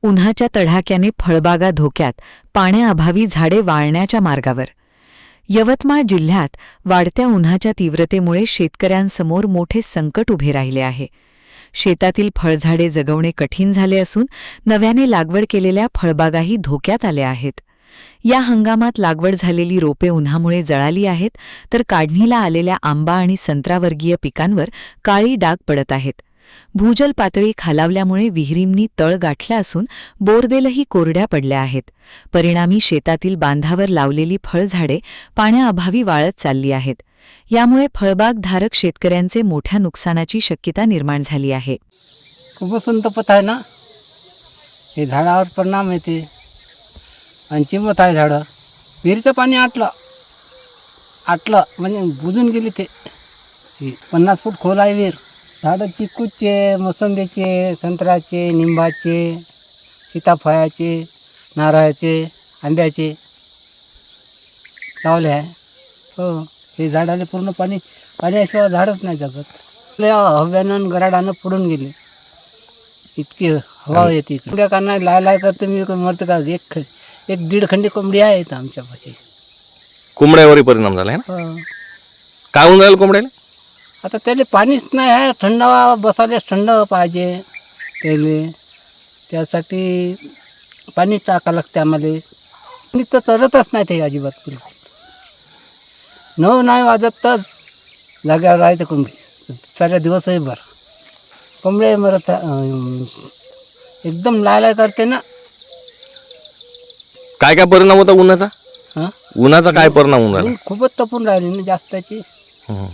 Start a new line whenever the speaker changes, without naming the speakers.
उन्हाच्या तडाख्याने फळबागा धोक्यात, पाण्याअभावी झाडे वाळण्याच्या मार्गावर. यवतमाळ जिल्ह्यात वाढत्या उन्हाच्या तीव्रतेमुळे शेतकऱ्यांसमोर मोठे संकट उभे राहिले आहे. शेतातील फळझाडे जगवणे कठीण झाले असून नव्याने लागवड केलेल्या फळबागाही धोक्यात आल्या आहेत. या हंगामात लागवड झालेली रोपे उन्हामुळे जळाली आहेत, तर काढणीला आलेल्या आंबा आणि संत्रावर्गीय पिकांवर काळी डाग पडत आहेत. भूजल पातळी खालावल्यामुळे विहिरींनी तळ गाठला असून बोरवेलही कोरड्या पडल्या आहेत. परिणामी शेतातील बांधावर लावलेली फळझाडे पाण्याअभावी वाळत चालली आहेत. यामुळे फळबागधारक शेतकऱ्यांचे मोठ्या नुकसानाची शक्यता निर्माण झाली आहे.
खूपच संतपत आहे ना, हे झाडावर परिणाम येते आणि चिमत आहे झाडं. विहिरीचं पाणी आटलं म्हणजे बुजून गेली ते. 50 फूट खोल आहे विहीर. झाडं चिकूचे, मोसंबीचे, संत्र्याचे, निंबाचे, सीताफळाचे, नारळाचे, आंब्याचे लावले आहे. हो, हे झाडाला पूर्ण पाण्याशिवाय झाडच नाही जगत. हव्यानं गराडानं पुढून गेले, इतकी हवा येते. कोंबड्या काना लाय करते मी मरते का. एक दीड खंडी कोंबडी आहेत आमच्यापाशी.
कोंबड्यावरही परिणाम झाला आहे ना.
हो.
काय होऊन राहिलं कोंबड्याला?
आता त्याला पाणीच नाही आहे. थंड बसायला थंड पाहिजे त्याला. त्यासाठी पाणी टाका लागते आम्हाला. मी तर चरतच नाही ते अजिबात. बिलकुल नाही वाजत तर जाग्यावर राहायचं कोंबडी साऱ्या दिवसही भर. कोंबडे मरत एकदम लाय करते ना.
काय काय परिणाम होता उन्हाचा?
हां,
उन्हाचा काय परिणाम होऊन राहिला?
खूपच तपून राहिली ना जास्ताची.
हं.